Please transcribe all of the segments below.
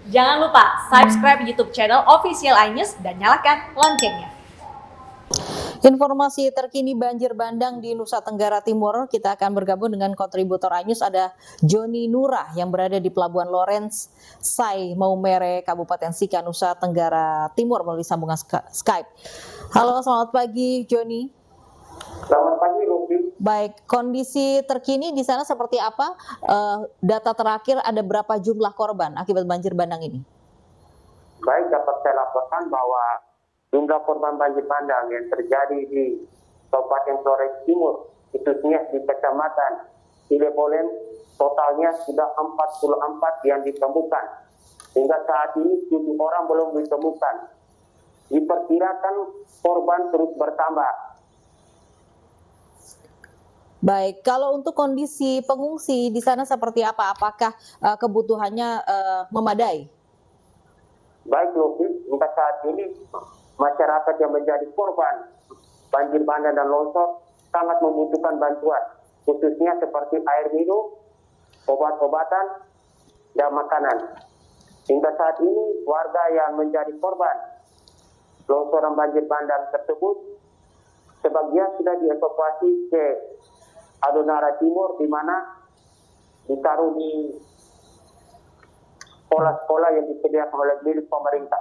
Jangan lupa subscribe YouTube channel Official iNews dan nyalakan loncengnya. Informasi terkini banjir bandang di Nusa Tenggara Timur, kita akan bergabung dengan kontributor iNews, ada Joni Nurah yang berada di Pelabuhan Lawrence, Sai Maumere, Kabupaten Sika, Nusa Tenggara Timur melalui sambungan Skype. Halo, selamat pagi Joni. Selamat pagi, Rufi. Baik, kondisi terkini di sana seperti apa? Data terakhir ada berapa jumlah korban akibat banjir bandang ini? Baik, dapat saya laporkan bahwa jumlah korban banjir bandang yang terjadi di Kabupaten Flores Timur, khususnya di Kecamatan Ilebolen, totalnya sudah 44 yang ditemukan. Hingga saat ini 7 orang belum ditemukan. Diperkirakan korban terus bertambah. Baik, kalau untuk kondisi pengungsi di sana seperti apa? Apakah kebutuhannya memadai? Baik, Lufi, hingga saat ini masyarakat yang menjadi korban banjir bandang dan longsor sangat membutuhkan bantuan, khususnya seperti air minum, obat-obatan, dan makanan. Hingga saat ini warga yang menjadi korban longsoran banjir bandang tersebut sebagian sudah dievakuasi ke Adonara Timur, di mana ditaruh di sekolah-sekolah yang disediakan oleh milik pemerintah.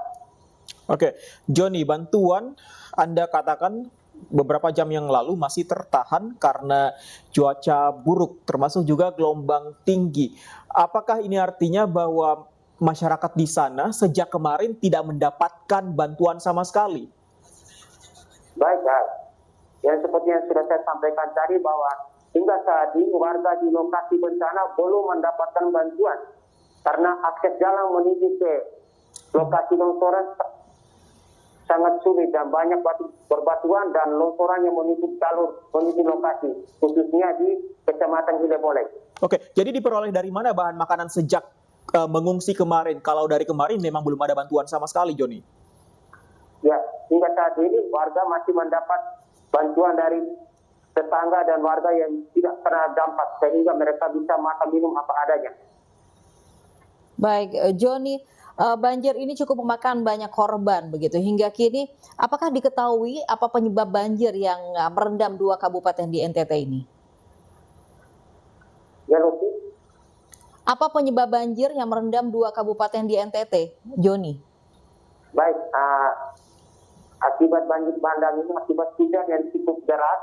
Oke, Joni, bantuan Anda katakan beberapa jam yang lalu masih tertahan karena cuaca buruk, termasuk juga gelombang tinggi. Apakah ini artinya bahwa masyarakat di sana sejak kemarin tidak mendapatkan bantuan sama sekali? Baik, yang seperti yang sudah saya sampaikan tadi bahwa hingga saat ini warga di lokasi bencana belum mendapatkan bantuan karena akses jalan menuju ke lokasi longsoran sangat sulit dan banyak berbatuan dan longsoran yang menuju lokasi, khususnya di Kecamatan Ilebolen. Oke, jadi diperoleh dari mana bahan makanan sejak mengungsi kemarin? Kalau dari kemarin memang belum ada bantuan sama sekali, Joni. Ya, hingga saat ini warga masih mendapat bantuan dari tetangga dan warga yang tidak pernah dampak, sehingga mereka bisa makan minum apa adanya. Baik, Joni, banjir ini cukup memakan banyak korban begitu. Hingga kini, apakah diketahui apa penyebab banjir yang merendam 2 kabupaten di NTT ini? Ya, Luki. Apa penyebab banjir yang merendam 2 kabupaten di NTT, Joni? Baik, akibat banjir bandang ini akibat hujan yang cukup deras,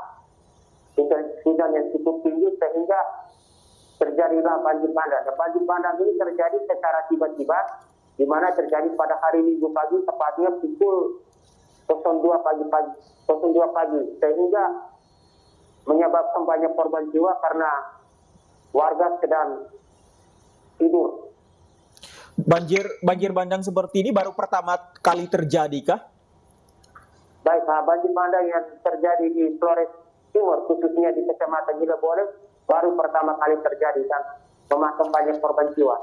hujan yang cukup tinggi sehingga terjadilah banjir bandang. Dan banjir bandang ini terjadi secara tiba-tiba, di mana terjadi pada hari Minggu pagi, tepatnya pukul 02 pagi, sehingga menyebabkan banyak korban jiwa karena warga sedang tidur. Banjir bandang seperti ini baru pertama kali terjadi kah? Baik, banjir bandang yang terjadi di Flores Timur, khususnya di Kecamatan Ilebolen, baru pertama kali terjadi dan memakan banyak korban jiwa.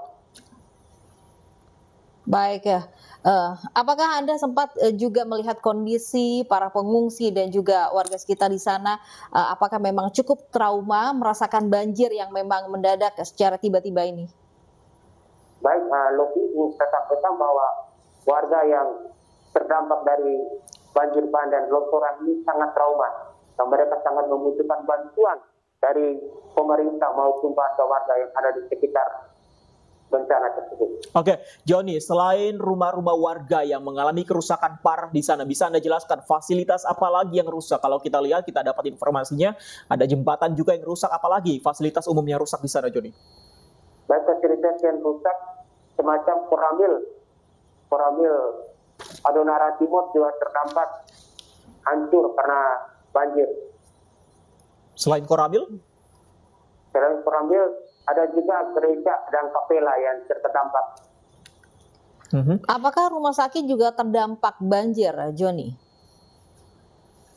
Baik ya, apakah Anda sempat juga melihat kondisi para pengungsi dan juga warga sekitar di sana? Apakah memang cukup trauma merasakan banjir yang memang mendadak secara tiba-tiba ini? Baik, Loki ingin saya sampaikan bahwa warga yang terdampak dari banjir bandang dan longsoran ini sangat trauma dan mereka sangat membutuhkan bantuan dari pemerintah maupun warga yang ada di sekitar bencana tersebut. Oke, Joni, selain rumah-rumah warga yang mengalami kerusakan parah di sana, bisa Anda jelaskan fasilitas apa lagi yang rusak? Kalau kita lihat, kita dapat informasinya, ada jembatan juga yang rusak, apalagi fasilitas umumnya rusak di sana, Joni? Baik, fasilitas yang rusak semacam koramil Adonara Timur juga terdampak hancur karena banjir. Selain koramil? Selain koramil, ada juga gereja dan kapela yang terdampak. Apakah rumah sakit juga terdampak banjir, Joni?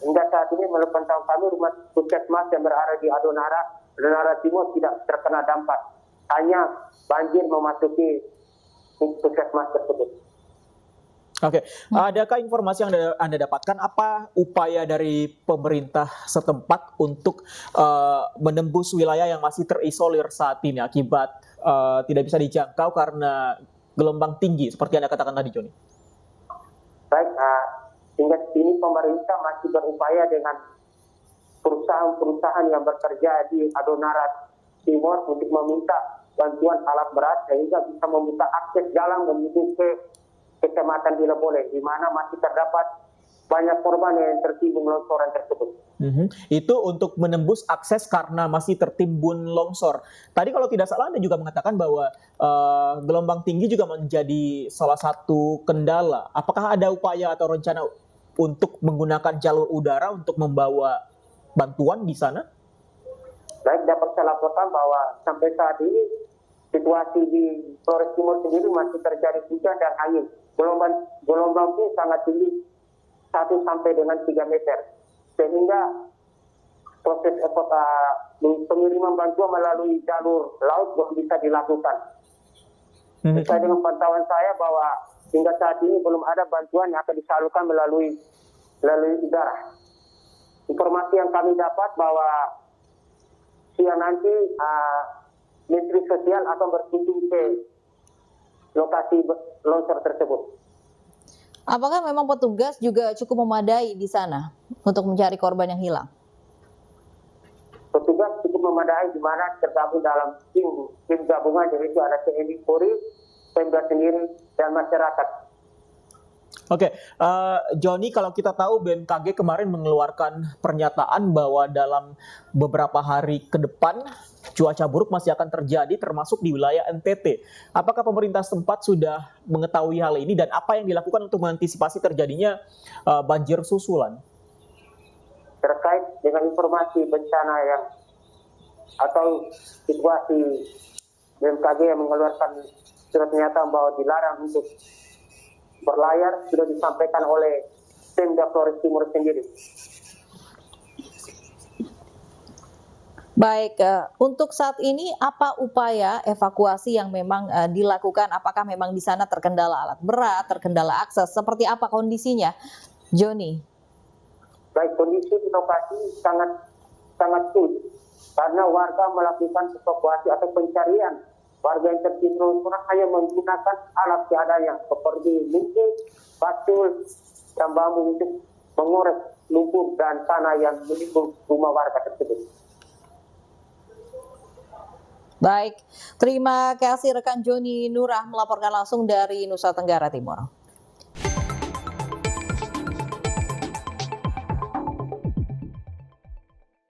Hingga saat ini menurut pantauan kami, rumah puskesmas yang berada di Adonara Timur tidak terkena dampak. Hanya banjir memasuki puskesmas tersebut. Oke, adakah informasi yang Anda dapatkan apa upaya dari pemerintah setempat untuk menembus wilayah yang masih terisolir saat ini akibat tidak bisa dijangkau karena gelombang tinggi seperti Anda katakan tadi, Joni? Baik, hingga kini pemerintah masih berupaya dengan perusahaan-perusahaan yang bekerja di Adonara Timur untuk meminta bantuan alat berat sehingga bisa membuka akses jalan menuju ke Kecamatan Dilebole, di mana masih terdapat banyak korban yang tertimbun longsoran tersebut. Itu untuk menembus akses karena masih tertimbun longsor. Tadi kalau tidak salah Anda juga mengatakan bahwa gelombang tinggi juga menjadi salah satu kendala. Apakah ada upaya atau rencana untuk menggunakan jalur udara untuk membawa bantuan di sana? Baik, dapat saya laporkan bahwa sampai saat ini situasi di Flores Timur sendiri masih terjadi hujan dan angin. Gelombang pun sangat tinggi, 1 sampai dengan 3 meter. Sehingga proses pengiriman bantuan melalui jalur laut belum bisa dilakukan. Sesuai dengan pantauan saya bahwa hingga saat ini belum ada bantuan yang akan disalurkan melalui udara. Informasi yang kami dapat bahwa siang nanti Menteri Sosial akan berkunjung ke lokasi longsor tersebut. Apakah memang petugas juga cukup memadai di sana untuk mencari korban yang hilang? Petugas cukup memadai di mana tergabung dalam tim gabungan, yaitu ada TNI, Polri, Pemda sendiri, dan masyarakat. Oke, Joni, kalau kita tahu BMKG kemarin mengeluarkan pernyataan bahwa dalam beberapa hari ke depan cuaca buruk masih akan terjadi termasuk di wilayah NTT. Apakah pemerintah setempat sudah mengetahui hal ini dan apa yang dilakukan untuk mengantisipasi terjadinya banjir susulan? Terkait dengan informasi bencana atau situasi BMKG yang mengeluarkan surat pernyataan bahwa dilarang untuk berlayar sudah disampaikan oleh Pemda Flores Timur sendiri. Baik, untuk saat ini apa upaya evakuasi yang memang dilakukan? Apakah memang di sana terkendala alat berat, terkendala akses? Seperti apa kondisinya, Joni? Baik, kondisi di lokasi sangat sulit karena warga melakukan evakuasi atau pencarian. Warga yang tertimbun hanya menggunakan alat seadanya seperti lumpur, batu, dan bambu untuk mengorek lumpur dan tanah yang menimbun rumah warga tersebut. Baik, terima kasih rekan Joni Nurah melaporkan langsung dari Nusa Tenggara Timur.